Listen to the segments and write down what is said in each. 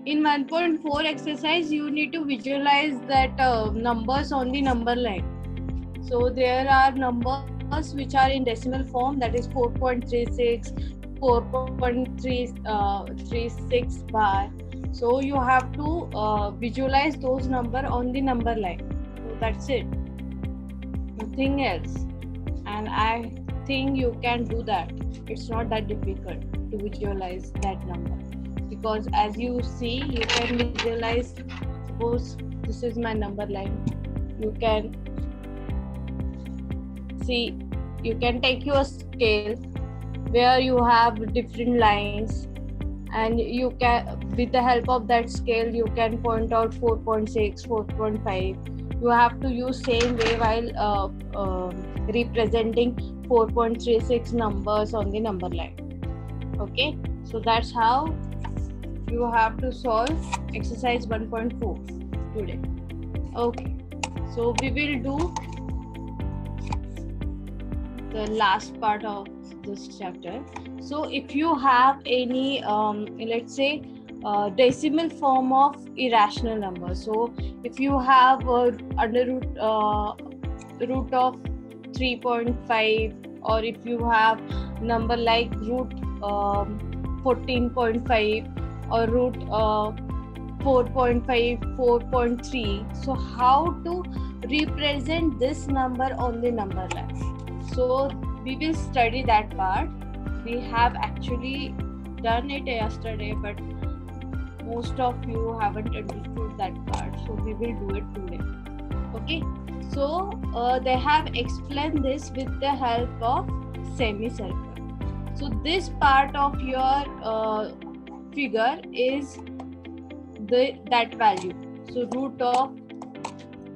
In 1.4 exercise, you need to visualize that numbers on the number line. So there are numbers which are in decimal form, that is 4.36, 4.36 bar. So you have to visualize those number on the number line. So that's it, nothing else. And I think you can do that. It's not that difficult to visualize that number, because as you see, you can visualize, suppose this is my number line. You can see, you can take your scale where you have different lines, and you can, with the help of that scale, you can point out 4.6, 4.5. You have to use same way while representing 4.36 numbers on the number line. Okay, so that's how you have to solve exercise 1.4 today. Okay, so we will do the last part of this chapter. So if you have any let's say decimal form of irrational number, so if you have under root of 3.5, or if you have number like root 14.5 or root 4.5, 4.3, so how to represent this number on the number line? So we will study that part. We have actually done it yesterday, but most of you haven't understood that part, so we will do it today. Okay, so they have explained this with the help of semicircle. So this part of your figure is that value, so root of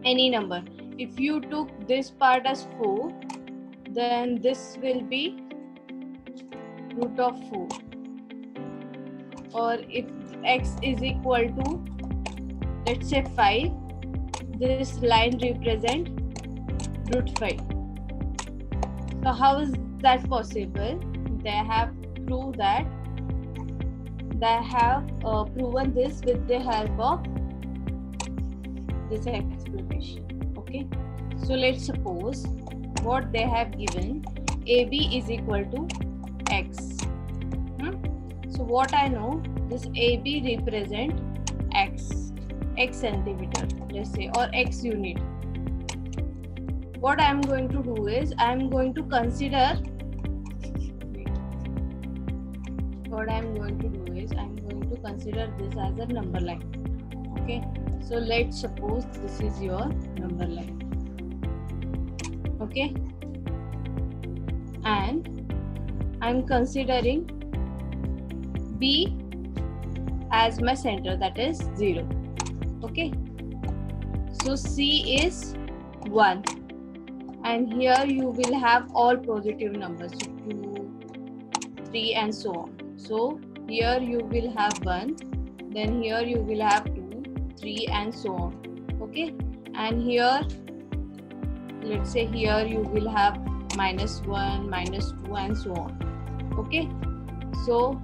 any number. If you took this part as 4, then this will be root of 4. Or if x is equal to, let's say 5, this line represent root 5. So how is that possible? They have proved that. They have proven this with the help of this explanation. Okay, so let's suppose what they have given, AB is equal to x. So what I know, this AB represent x centimeter, let's say, or x unit. What I am going to do is, I am going to consider this as a number line. Okay, so let's suppose this is your number line. Okay, and I'm considering B as my center, that is 0. Okay, so C is 1, and here you will have all positive numbers, 2, 3 and so on. So here you will have 1, then here you will have 2, 3 and so on. Okay, and here, let's say here you will have -1, -2 and so on. Okay, so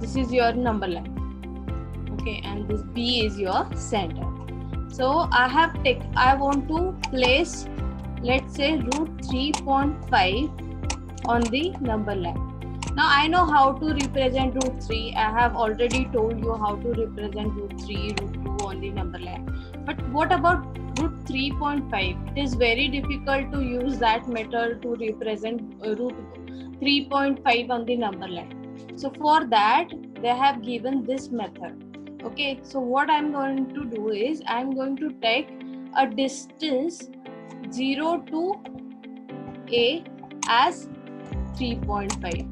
this is your number line. Okay, and this B is your center. So I want to place, let's say, root 3.5 on the number line. Now I know how to represent root 3. I have already told you how to represent root 3, root 2 on the number line. But what about root 3.5? It is very difficult to use that method to represent root 3.5 on the number line. So for that, they have given this method. Okay, so what I'm going to do is, I'm going to take a distance 0 to A as 3.5.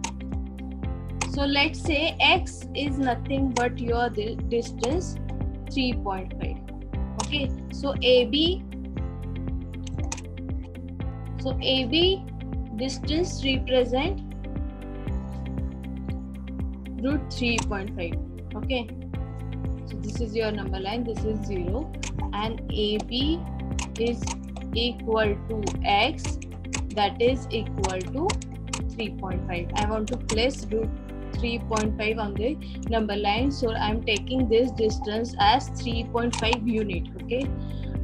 So let's say X is nothing but your distance 3.5. Okay, so AB distance represent root 3.5. Okay, so this is your number line, this is 0, and AB is equal to X, that is equal to 3.5. I want to place root 3.5 on the number line. So I'm taking this distance as 3.5 unit. Okay.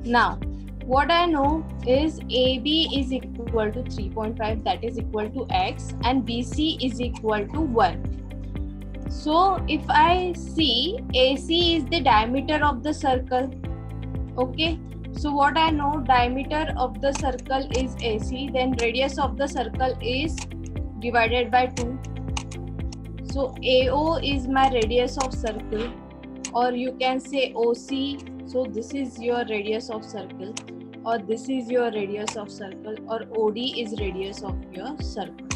Now what I know is AB is equal to 3.5, that is equal to x, and BC is equal to 1. So if I see AC is the diameter of the circle. Okay. So what I know, diameter of the circle is AC, then radius of the circle is divided by 2. So AO is my radius of circle, or you can say OC. So this is your radius of circle, or this is your radius of circle, or OD is radius of your circle.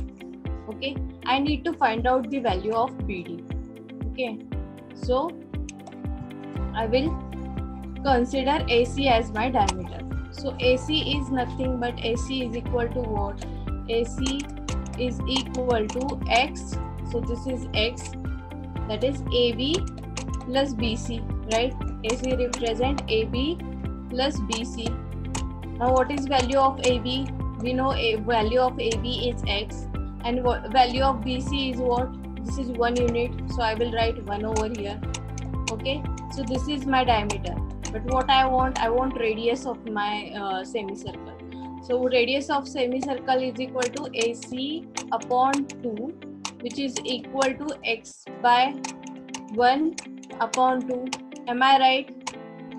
Okay, I need to find out the value of BD. Okay, so I will consider AC as my diameter. So AC is nothing but AC is equal to what? AC is equal to X. So this is X, that is AB plus BC, right? AC represent AB plus BC. Now what is value of AB? We know a value of AB is X, and value of BC is what? This is 1 unit, so I will write 1 over here. Okay, so this is my diameter, but what I want radius of my semicircle. So radius of semicircle is equal to AC upon 2, which is equal to X by 1 upon 2. Am I right?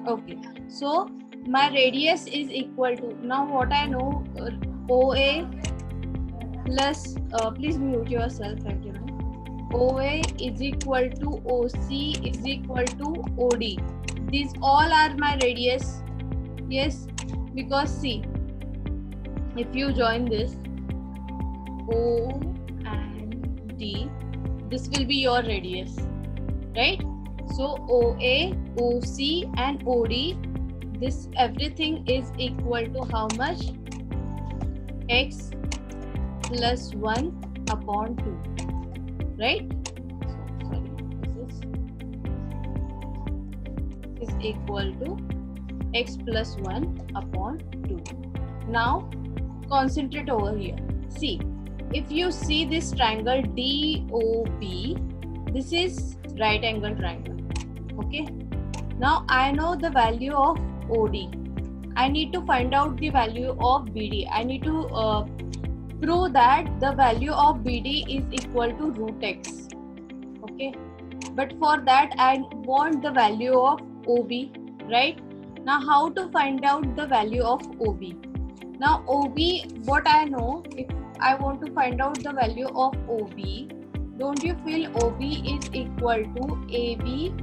Okay, so my radius is equal to, now what I know, OA plus, please mute yourself everyone. OA is equal to OC is equal to OD. These all are my radius. Yes, because see, if you join this O and D, this will be your radius, right? So OA, OC and OD, this everything is equal to how much? X plus 1 upon 2, right? So, sorry, this is equal to X plus 1 upon 2. Now concentrate over here. See, if you see this triangle DOB, this is right angle triangle. Okay, now I know the value of OD. I need to find out the value of BD. I need to prove that the value of BD is equal to root X. Okay, but for that I want the value of OB, right? Now how to find out the value of OB? Now OB, what I know, if I want to find out the value of OB, don't you feel OB is equal to AB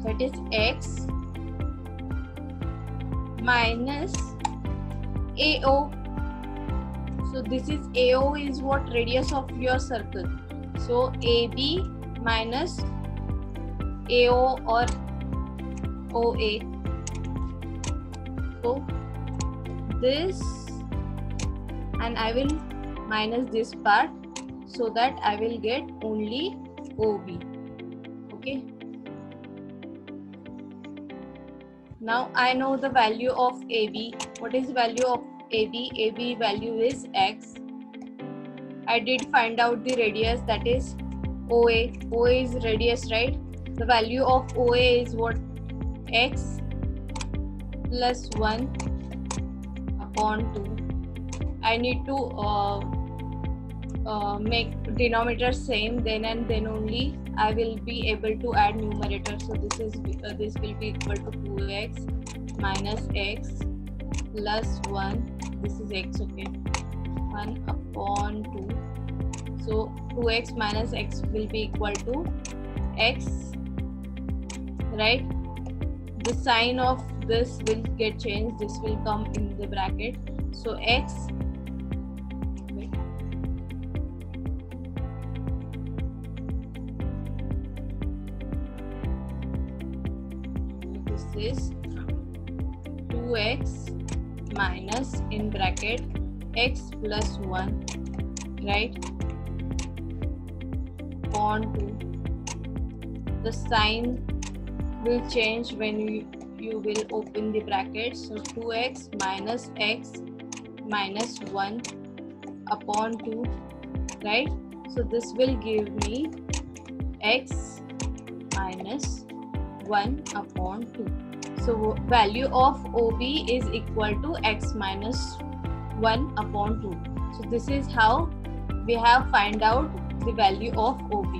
that is X minus AO. So this is AO is what? Radius of your circle. So AB minus AO or OA. So this, and I will minus this part so that I will get only OB. Okay. Now I know the value of AB. What is the value of AB? AB value is X. I did find out the radius, that is OA. OA is radius, right? The value of OA is what? X plus 1 upon 2. I need to make denominator same, then and then only I will be able to add numerator. So this will be equal to 2x minus x plus 1. This is x, okay, 1 upon 2. So 2x minus x will be equal to x, right? The sign of this will get changed. This will come in the bracket. So x, is 2x minus in bracket x plus 1, right, upon 2. The sign will change when you will open the bracket. So 2x minus x minus 1 upon 2, right? So this will give me x minus 1 upon 2. So value of OB is equal to x minus 1 upon 2. So this is how we have find out the value of OB.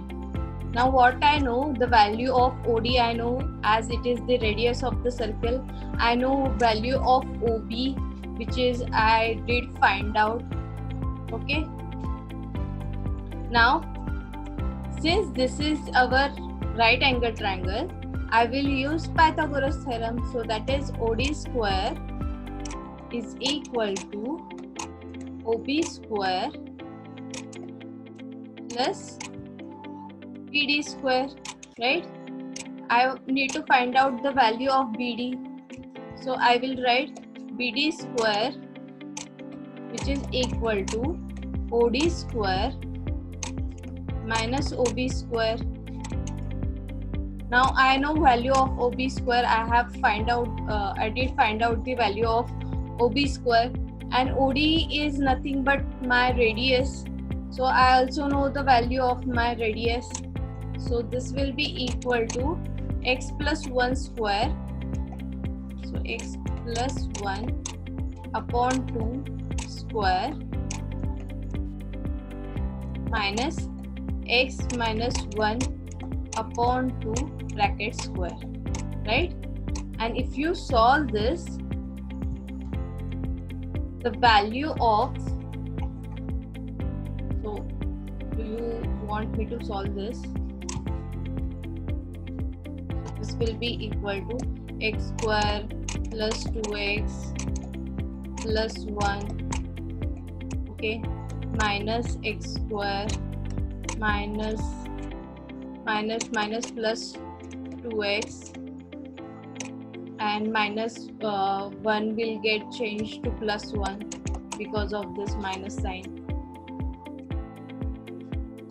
Now what I know, the value of OD I know as it is the radius of the circle. I know value of OB, which is I did find out. Okay. Now since this is our right angle triangle, I will use Pythagoras theorem. So that is OD square is equal to OB square plus BD square, right? I need to find out the value of BD. So I will write BD square, which is equal to OD square minus OB square. Now I know value of OB square. I did find out the value of OB square, and OD is nothing but my radius. So I also know the value of my radius. So this will be equal to x plus 1 square. So x plus 1 upon 2 square minus x minus 1 upon 2 bracket square, right? And if you solve this, the value of, so do you want me to solve this? This will be equal to x square plus 2x plus 1, okay, minus x square minus plus 2x, and minus 1 will get changed to plus 1 because of this minus sign.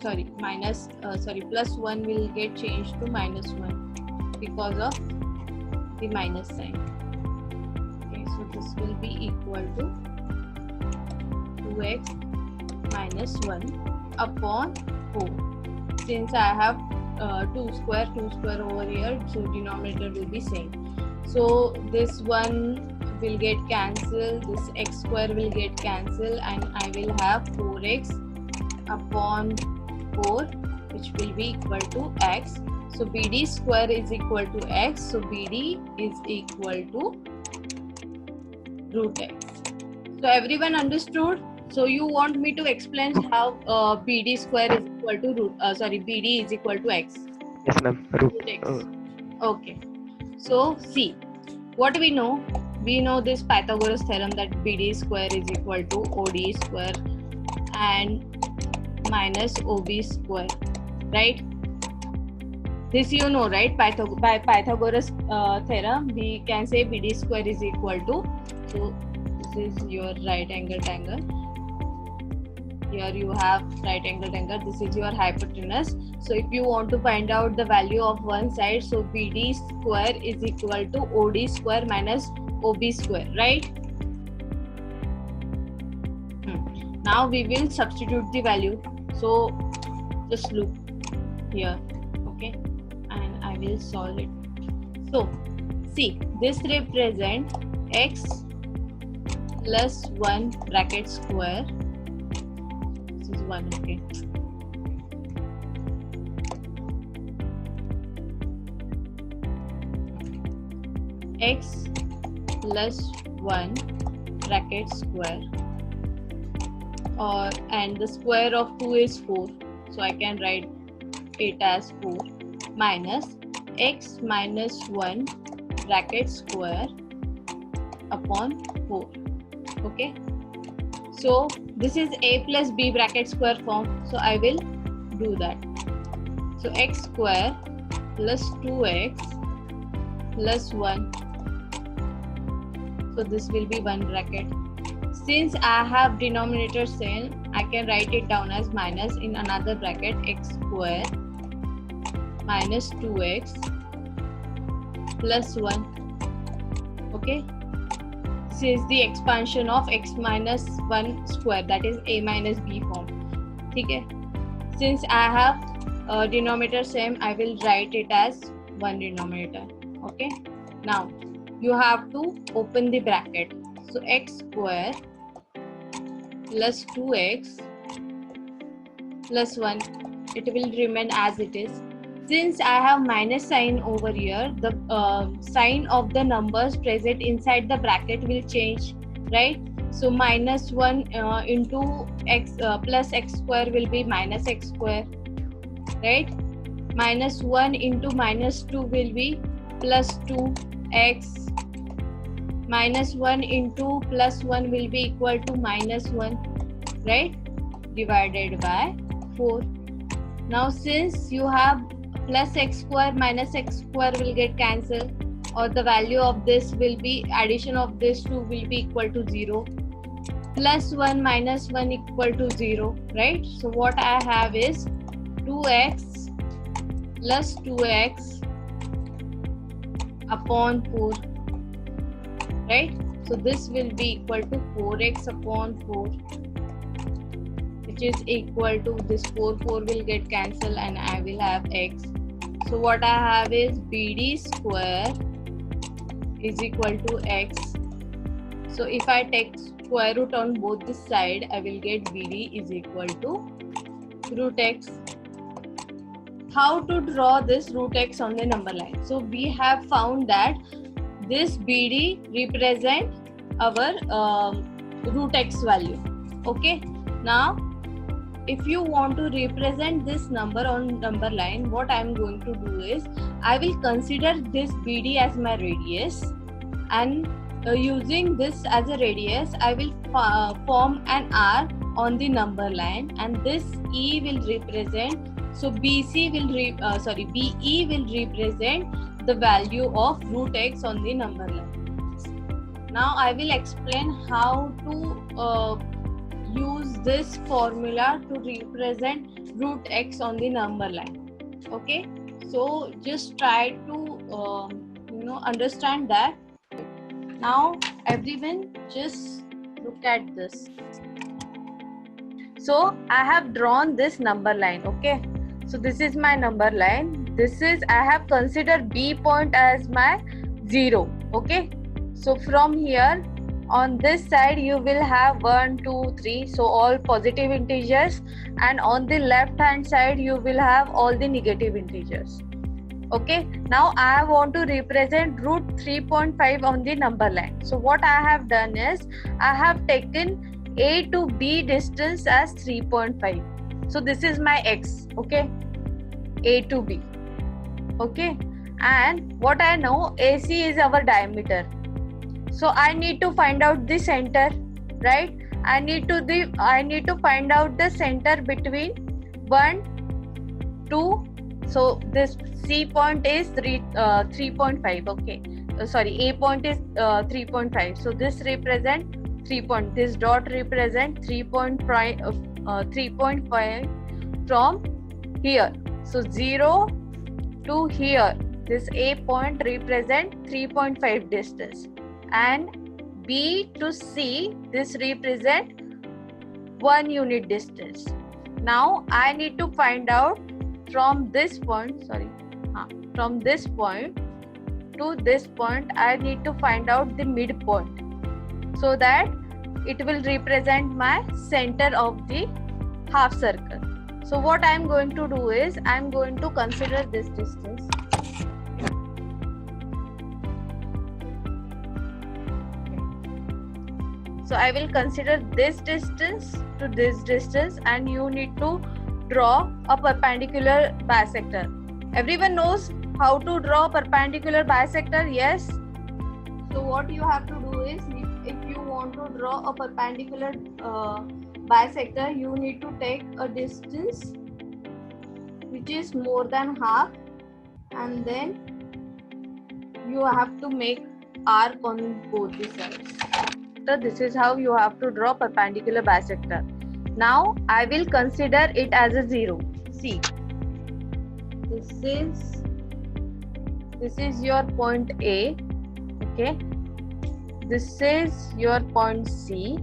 Plus 1 will get changed to minus 1 because of the minus sign. Okay, so this will be equal to 2x minus 1 upon 4. Since I have 2 square over here, so denominator will be same. So this one will get cancelled, this x square will get cancelled, and I will have 4x upon 4, which will be equal to x. So BD square is equal to x. So BD is equal to root x. So everyone understood? So you want me to explain how BD square is equal to BD is equal to x? Yes, ma'am. Root x. Okay. So see, what we know? We know this Pythagoras theorem that BD square is equal to OD square and minus OB square, right? This you know, right? By Pythagoras theorem, we can say BD square is equal to, so this is your right angle triangle. Here you have right angle triangle. This is your hypotenuse. So if you want to find out the value of one side, so BD square is equal to OD square minus OB square, right? Now we will substitute the value. So just look here, okay, and I will solve it. So see, this represents x plus 1 bracket square. This is 1, okay. X plus 1 bracket square, and the square of 2 is 4, so I can write it as 4, minus x minus 1 bracket square upon 4. Okay, so this is a plus b bracket square form, so I will do that. So x square plus 2x plus 1, so this will be 1 bracket. Since I have denominator same, I can write it down as minus in another bracket, x square minus 2x plus 1. Okay, this is the expansion of x minus 1 square, that is a minus b form. Okay, since I have denominator same, I will write it as one denominator. Okay, now you have to open the bracket. So x square plus 2x plus 1, it will remain as it is. Since I have minus sign over here, the sign of the numbers present inside the bracket will change, right? So minus 1 into x plus x square will be minus x square, right? Minus 1 into minus 2 will be plus 2x. Minus 1 into plus 1 will be equal to minus 1, right? Divided by 4. Now since you have plus x square minus x square will get cancelled, or the value of this will be, addition of this two will be equal to 0. Plus 1 minus 1 equal to 0, right? So what I have is 2x plus 2x upon 4, right? So this will be equal to 4x upon 4, which is equal to this 4 will get cancelled and I will have x. So what I have is BD square is equal to x. So if I take square root on both this side, I will get BD is equal to root x. How to draw this root x on the number line? So we have found that this BD represent our root x value. Okay, now if you want to represent this number on number line, what I am going to do is I will consider this BD as my radius, and using this as a radius, I will form an R on the number line, and this E will represent, so BE will represent the value of root x on the number line. Now I will explain how to use this formula to represent root x on the number line. Okay, so just try to understand that. Now everyone just look at this. So I have drawn this number line. Okay, so this is my number line. This is, I have considered B point as my 0. Okay, so from here on this side you will have 1, 2, 3, so all positive integers, and on the left hand side you will have all the negative integers. Okay, now I want to represent root 3.5 on the number line. So what I have done is I have taken A to B distance as 3.5. So this is my x. Okay, A to B. Okay, and what I know, AC is our diameter. So I need to find out the center, right? I need to find out the center between 1, 2. So this C point is 3.5. Okay, sorry, A point is 3.5. So this represent 3 point. This dot represent 3.5 from here. So 0 to here. This A point represent 3.5 distance. And B to C, this represent 1 unit distance. Now I need to find out from this point, from this point to this point, I need to find out the midpoint, so that it will represent my center of the half circle. So what I am going to do is I am going to consider this distance. So I will consider this distance to this distance, and you need to draw a perpendicular bisector. Everyone knows how to draw perpendicular bisector, yes? So what you have to do is, if you want to draw a perpendicular bisector, you need to take a distance which is more than half, and then you have to make arc on both the sides. So this is how you have to draw perpendicular bisector. Now I will consider it as a 0. See, this is your point A. Okay, this is your point C,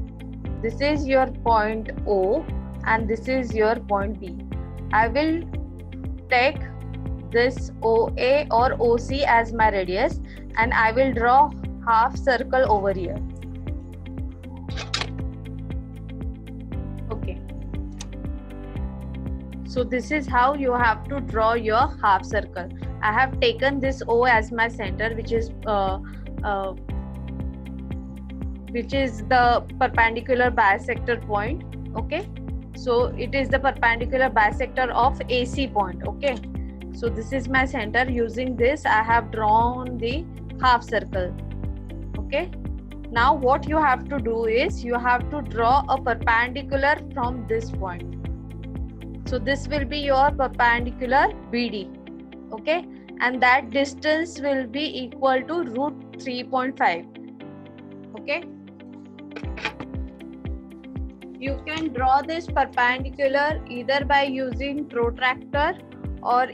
this is your point O, and this is your point B. I will take this OA or OC as my radius, and I will draw half circle over here. Okay. So this is how you have to draw your half circle. I have taken this O as my center, which is the perpendicular bisector point. Okay, so it is the perpendicular bisector of AC point. Okay, so this is my center. Using this, I have drawn the half circle. Okay, now what you have to do is you have to draw a perpendicular from this point. So this will be your perpendicular BD. Okay, and that distance will be equal to root 3.5. Okay, you can draw this perpendicular either by using protractor or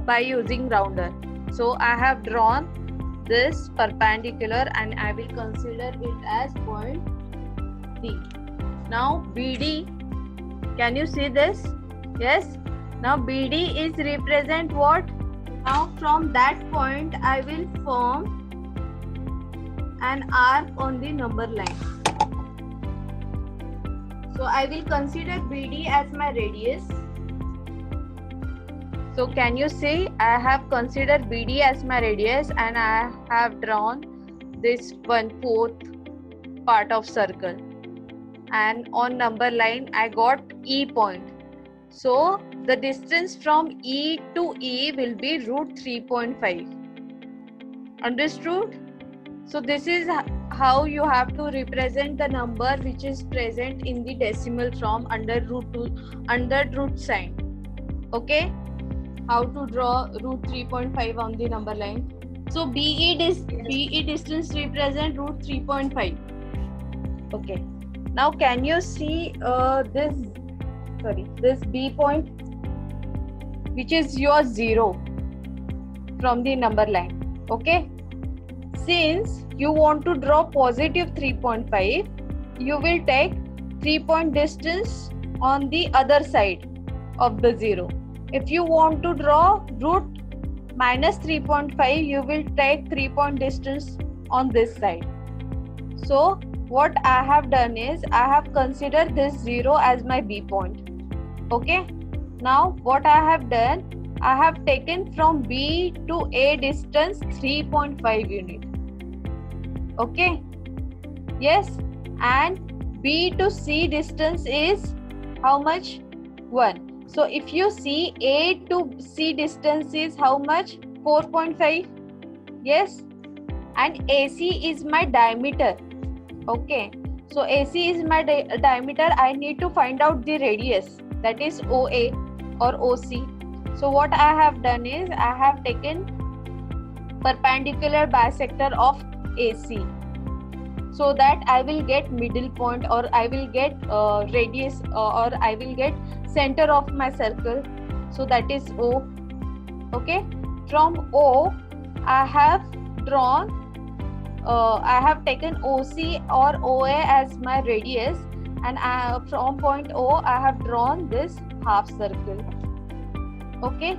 by using rounder. So I have drawn this perpendicular and I will consider it as point D. Now BD, can you see this? Yes. Now BD is represent what? Now from that point I will form an arc on the number line. So I will consider BD as my radius. So can you see, I have considered BD as my radius and I have drawn this 1/4 part of circle. And on number line I got E point. So the distance from E to E will be root 3.5. Understood? So this is how you have to represent the number which is present in the decimal from under root sign. Okay? How to draw root 3.5 on the number line. So BE distance represent root 3.5. Okay. Now can you see this B point, which is your 0 from the number line. Okay. Since you want to draw positive 3.5, you will take 3-point distance on the other side of the 0. If you want to draw root minus 3.5, you will take 3-point distance on this side. So what I have done is I have considered this 0 as my B point. Okay. Now what I have done, I have taken from B to A distance 3.5 unit. Okay. Yes. And B to C distance is how much? 1. So if you see, A to C distance is how much? 4.5. Yes. And AC is my diameter. Okay. So AC is my diameter. I need to find out the radius, that is OA or OC. So what I have done is I have taken perpendicular bisector of AC, so that I will get middle point, or I will get radius, or I will get center of my circle. So that is O. Okay. From O I have drawn I have taken OC or OA as my radius, and from point O I have drawn this half circle. Okay.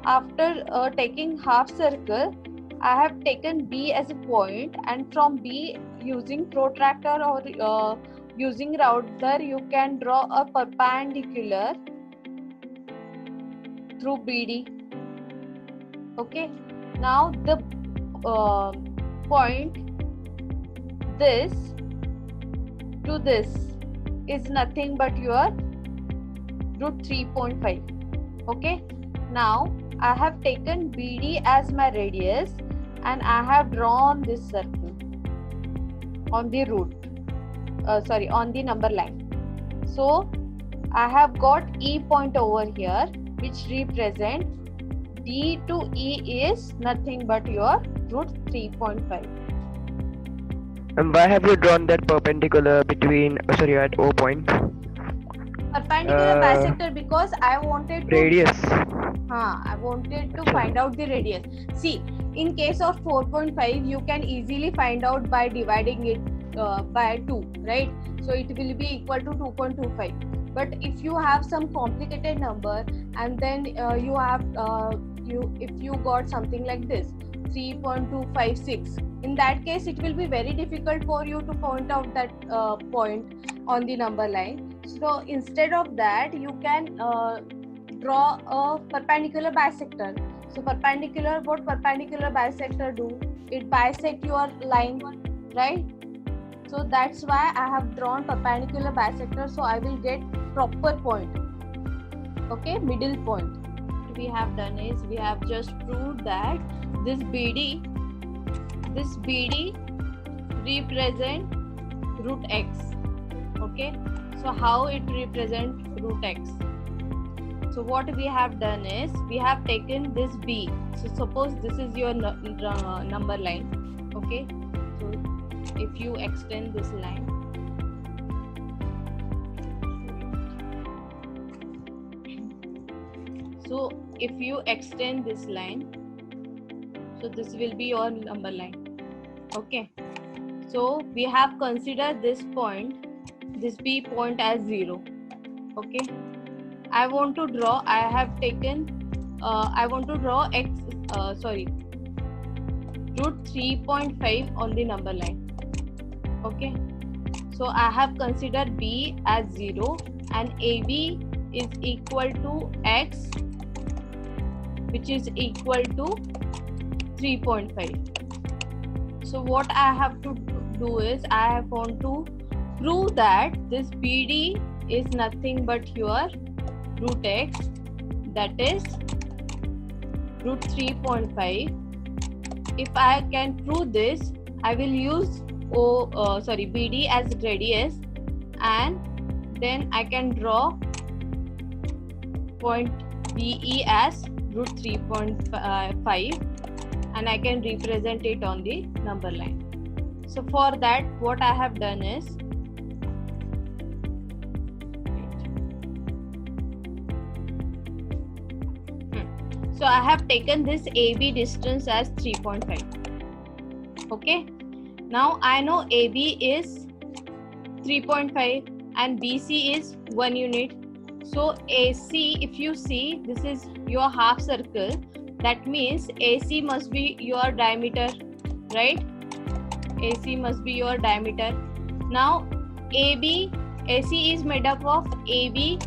After taking half circle, I have taken B as a point, and from B, using protractor or using router, you can draw a perpendicular through BD. Okay. Now the point this to this is nothing but your root 3.5. Okay. Now I have taken BD as my radius and I have drawn this circle on the on the number line. So I have got E point over here, which represent D to E is nothing but your root 3.5. And why have you drawn that perpendicular between at O point? Perpendicular bisector, because I wanted to radius. I wanted to find out the radius. See, in case of 4.5, you can easily find out by dividing it by 2, right? So it will be equal to 2.25. But if you have some complicated number, and then if you got something like this, 3.256, in that case it will be very difficult for you to point out that point on the number line. So instead of that, you can draw a perpendicular bisector. So what perpendicular bisector do? It bisect your line, right? So that's why I have drawn perpendicular bisector, so I will get proper point. Okay, middle point. What we have done is we have just proved that this BD represent root x. Okay, so how it represent root x? So what we have done is we have taken this B. So suppose this is your number line. Okay, so if you extend this line, so if you extend this line, so this will be your number line. Okay, so we have considered this point, this B point as 0. Okay, I want to draw root 3.5 on the number line. Okay, so I have considered B as 0 and AB is equal to x, which is equal to 3.5. So what I have to do is I want to prove that this BD is nothing but your root x, that is root 3.5. If I can prove this, I will use BD as radius, and then I can draw point BE as root 3.5, and I can represent it on the number line. So for that, what I have done is so I have taken this AB distance as 3.5. Okay, now I know AB is 3.5 and BC is 1 unit. So AC, if you see, this is your half circle. That means AC must be your diameter, right? AC must be your diameter. Now AC is made up of AB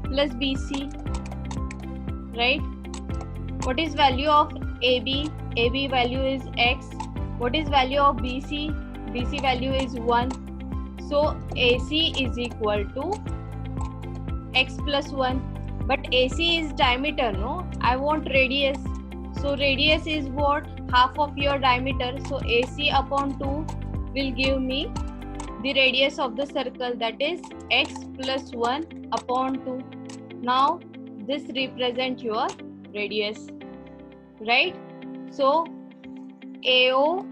plus BC, right? What is value of AB? AB value is x. What is value of BC? BC value is 1. So AC is equal to x plus 1. But AC is diameter, no? I want radius. So radius is what? Half of your diameter. So AC upon 2 will give me the radius of the circle, that is x plus 1 upon 2. Now this represents your radius, right? So AO,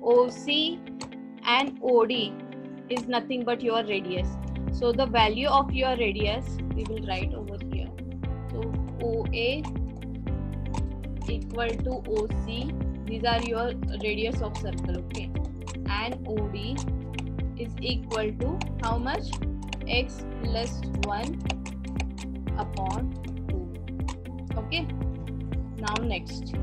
OC and OD is nothing but your radius. So the value of your radius we will write over here. So OA equal to OC, these are your radius of circle, okay? And OD is equal to how much? X plus 1 upon 2. Okay, now next.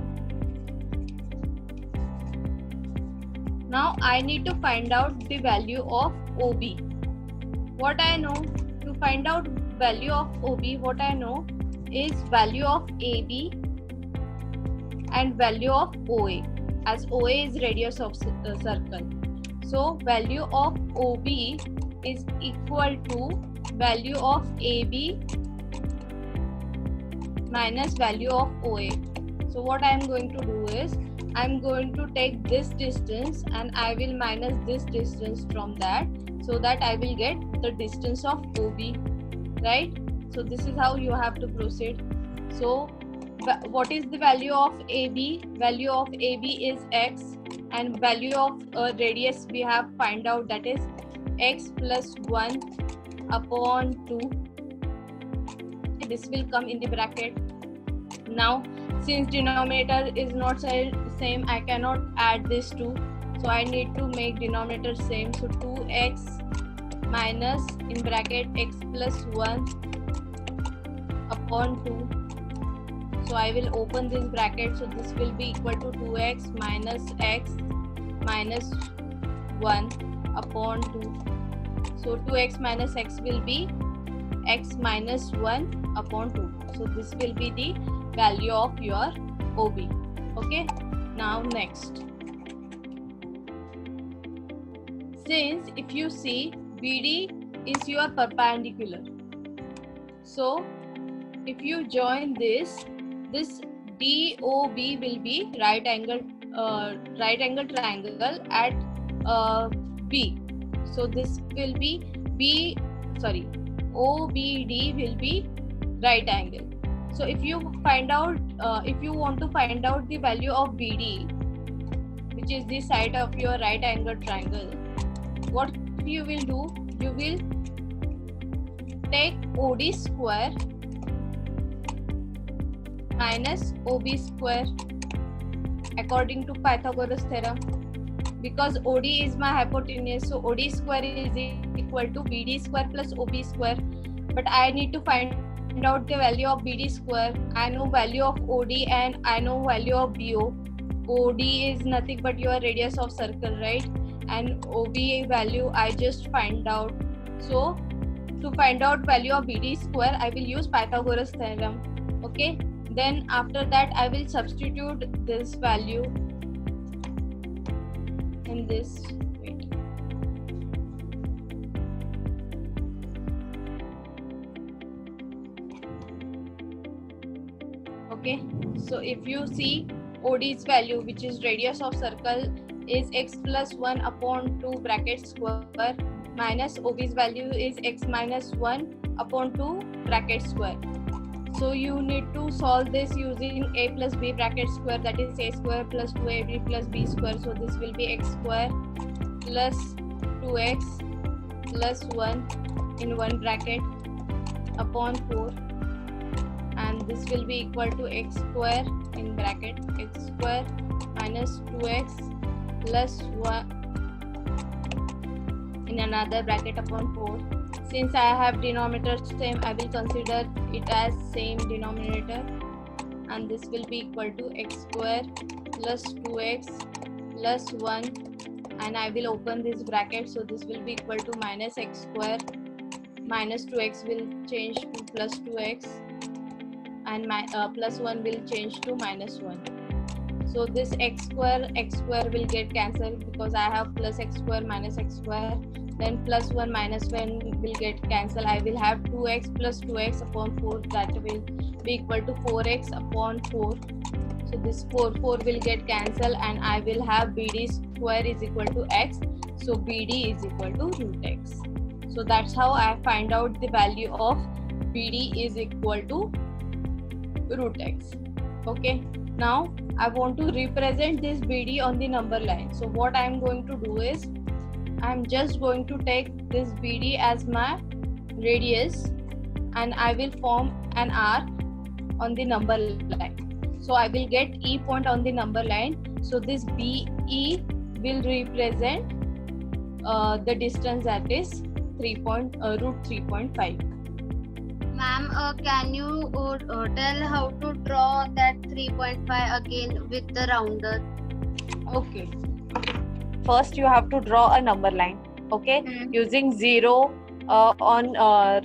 Now I need to find out the value of OB. What I know, to find out value of OB, what I know is value of AB and value of OA, as OA is radius of circle. So value of OB is equal to value of AB minus value of OA. So what I am going to do is I am going to take this distance and I will minus this distance from that, so that I will get the distance of OB, right? So this is how you have to proceed. So what is the value of AB? Value of AB is x, and value of radius we have find out, that is x plus 1 upon 2. okay, this will come in the bracket. Now since denominator is not same, I cannot add this 2, so I need to make denominator same. So 2x minus in bracket x plus 1 upon 2. So I will open this bracket, so this will be equal to 2x minus x minus 1 upon 2. So 2x minus x will be x minus 1 upon 2. So this will be the value of your OB. Okay, now next, since if you see BD is your perpendicular, so if you join this DOB will be right angle triangle at B. So this will be OBD will be right angle. So if you find out, if you want to find out the value of BD, which is the side of your right angle triangle, what you will do, you will take OD square minus OB square according to Pythagoras theorem. Because OD is my hypotenuse, so OD square is equal to BD square plus OB square. But I need to find out the value of BD square. I know value of OD and I know value of BO. OD is nothing but your radius of circle, right? And OB value I just find out. So to find out value of BD square, I will use Pythagoras theorem. Okay. Then after that, I will substitute this value in this. Wait. Okay, so if you see OD's value, which is radius of circle, is x plus 1 upon 2 bracket square minus OB's value is x minus 1 upon 2 bracket square. So you need to solve this using a plus b bracket square, that is a square plus 2ab plus b square. So this will be x square plus 2x plus 1 in one bracket upon 4, and this will be equal to x square in bracket x square minus 2x plus 1 in another bracket upon 4. Since I have denominator same, I will consider it as same denominator, and this will be equal to x square plus 2x plus 1, and I will open this bracket, so this will be equal to minus x square minus 2x will change to plus 2x, and my plus 1 will change to minus 1. So this x square will get cancelled because I have plus x square minus x square. Then plus 1 minus 1 will get cancelled. I will have 2x plus 2x upon 4, that will be equal to 4x upon 4. So this 4 will get cancelled, and I will have BD square is equal to x. So BD is equal to root x. So that's how I find out the value of BD is equal to root x. Okay. Now I want to represent this BD on the number line. So what I am going to do is, I am just going to take this BD as my radius, and I will form an arc on the number line. So I will get E point on the number line. So this BE will represent the distance, that is root 3.5. Ma'am, can you tell how to draw that 3.5 again with the rounder? Okay. First, you have to draw a number line. Okay. Using 0 on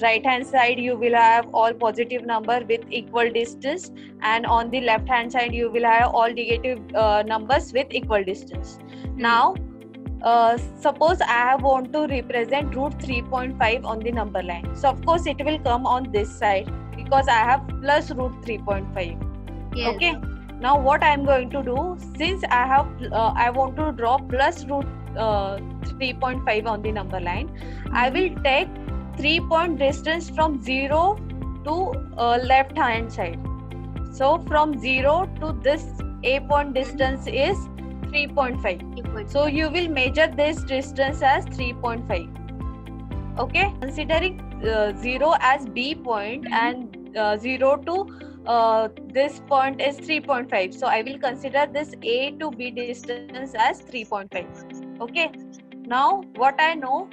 right hand side, you will have all positive number with equal distance, and on the left hand side, you will have all negative numbers with equal distance. Now, suppose I want to represent root 3.5 on the number line. So of course it will come on this side because I have plus root 3.5. Yes. Okay. Now what I am going to do, since I want to draw plus root 3.5 on the number line, I will take 3 point distance from 0 to left hand side. So from 0 to this A point distance is 3.5. So you will measure this distance as 3.5. Okay. Considering 0 as B point and 0 to this point is 3.5. So I will consider this A to B distance as 3.5. Okay. Now what I know,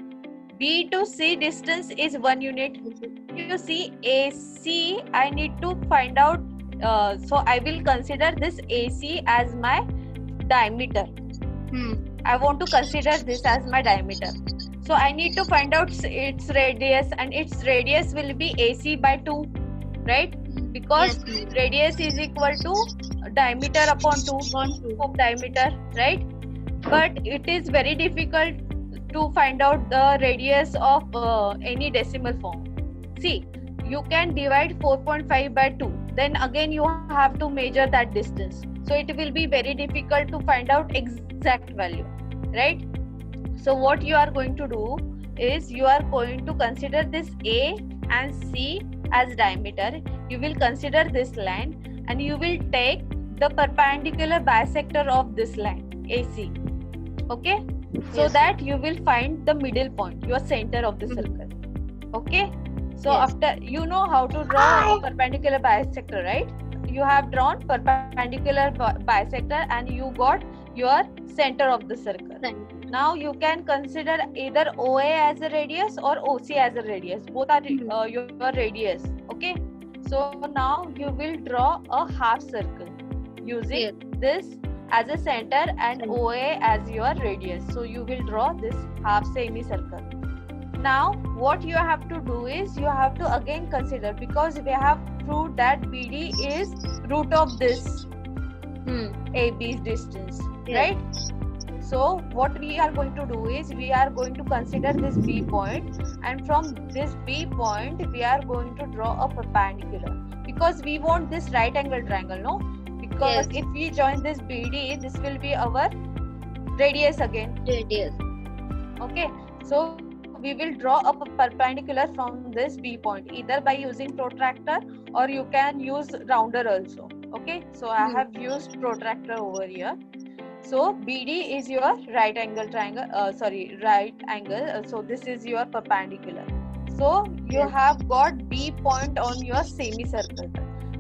B to C distance is 1 unit. You see AC, I need to find out. So I will consider this AC as my diameter. I want to consider this as my diameter. So I need to find out its radius, and its radius will be AC by 2, right? Because Yes. radius is equal to diameter upon 2 of diameter, right? But it is very difficult to find out the radius of any decimal form. See, you can divide 4.5 by 2. Then again you have to measure that distance. So it will be very difficult to find out exact value, right? So what you are going to do is you are going to consider this A and C as diameter. You will consider this line and you will take the perpendicular bisector of this line AC. Okay? So Yes. that you will find the middle point, your center of the circle. Okay? So Yes. after you know how to draw a perpendicular bisector, right? You have drawn perpendicular bisector and you got your center of the circle. Now you can consider either OA as a radius or OC as a radius. Both are your radius. Okay. So now you will draw a half circle using Yes. this as a center and OA as your radius. So you will draw this half semicircle. Now what you have to do is you have to again consider, because we have proved that BD is root of this AB's distance, Yes. right? So what we are going to do is we are going to consider this B point, and from this B point we are going to draw a perpendicular, because we want this right angle triangle, no? Because Yes. if we join this BD, this will be our radius again. Radius. Okay, so we will draw a perpendicular from this B point either by using protractor or you can use rounder also. Okay, so I have used protractor over here. So BD is your right angle triangle, right angle. So this is your perpendicular. So you Yes. have got B point on your semicircle.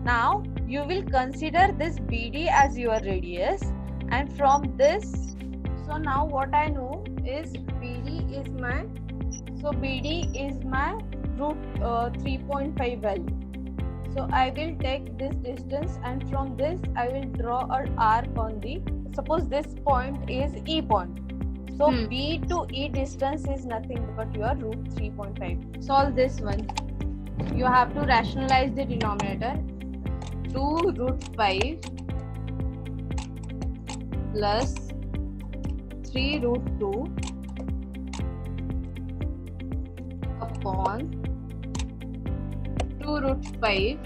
Now you will consider this BD as your radius, and from this, so now what I know is BD is my root 3.5 value. So I will take this distance and from this I will draw an arc on the, suppose this point is E point. So B to E distance is nothing but your root 3.5. Solve this one. You have to rationalize the denominator. 2 root 5 plus 3 root 2 upon 2 root 5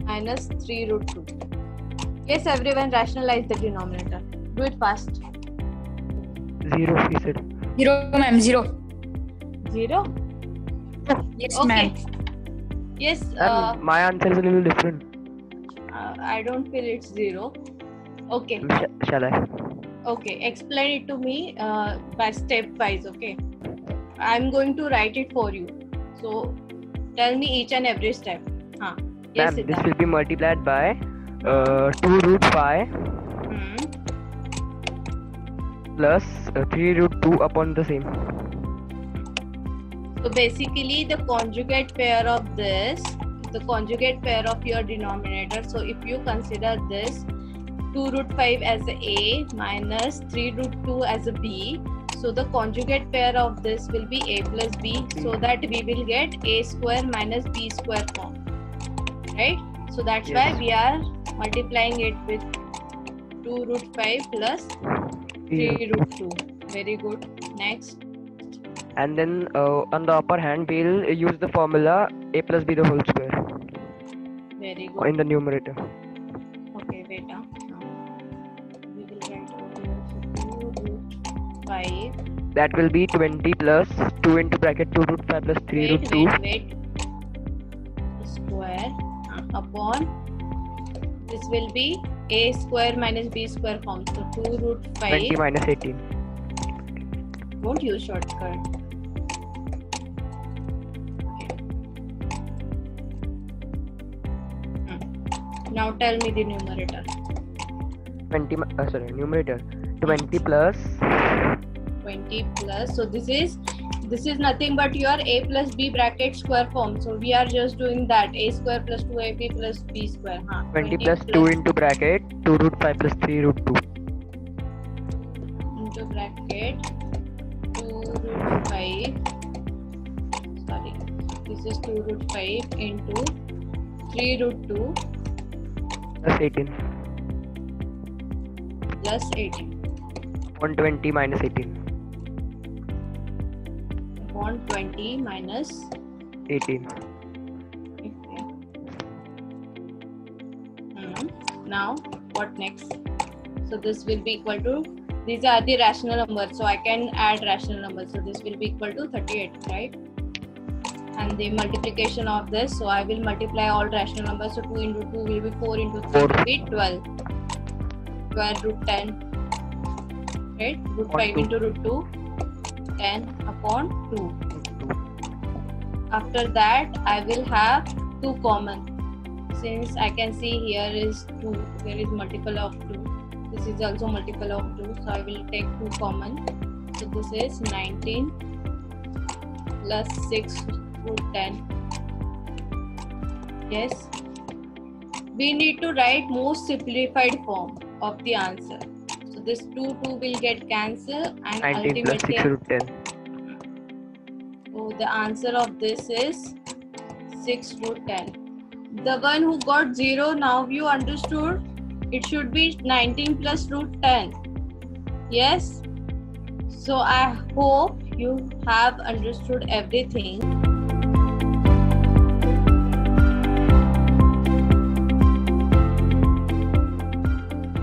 minus 3 root 2. Yes, everyone, rationalize the denominator. Do it fast. 0, he said. 0, ma'am, 0. 0? Yes, Okay. ma'am. Yes, My answer is a little different. I don't feel it's 0. Okay. Shall I? Okay, explain it to me by step wise. Okay, I'm going to write it for you. So tell me each and every step. Yes, Ma'am, this Siddharth. will be multiplied by 2 root 5 Hmm. plus 3 root 2 upon the same. So basically the conjugate pair of this, the conjugate pair of your denominator. So if you consider this 2 root 5 as a A minus 3 root 2 as a B, so the conjugate pair of this will be A plus B, so that we will get A square minus B square form, right? So that's Yes. why we are multiplying it with 2 root 5 plus 3 root 2. Very good. Next. And then on the upper hand, we'll use the formula A plus B the whole square Very good. in the numerator. Okay, wait. Now we will write over here. So 2 root 5. That will be 20 plus 2 into bracket 2 root 5 plus 3 root 2. Wait. Square upon this will be A square minus B square form. So 2 root 5. 20 minus 18. Don't use shortcut. Okay. Now tell me the numerator. 20, numerator 20 plus 20 plus, so this is nothing but your a plus b bracket square form. So we are just doing that, a square plus 2ab plus b square. 20 plus 2 into bracket 2 root 5 plus 3 root 2 into bracket 2 root 5, sorry, this is 2 root 5 into 3 root 2 plus 18 plus 18 120 minus 18 upon 20 minus 18. Okay. Now what next? So this will be equal to, these are the rational numbers, so I can add rational numbers. So this will be equal to 38, right? And the multiplication of this, so I will multiply all rational numbers. So 2 into 2 will be 4 into 3 will be 12. 12 root 10, right? Root 5 into root 2, 10 upon 2. After that, I will have 2 common. Since I can see here is 2, there is multiple of 2. This is also multiple of 2, so I will take 2 common. So this is 19 plus 6 root 10. Yes. We need to write most simplified form of the answer. So this 2 will get cancelled and 19 plus 6 root 10. So the answer of this is 6 root 10. The one who got 0, now you understood? It should be 19 plus root 10. Yes? So I hope you have understood everything.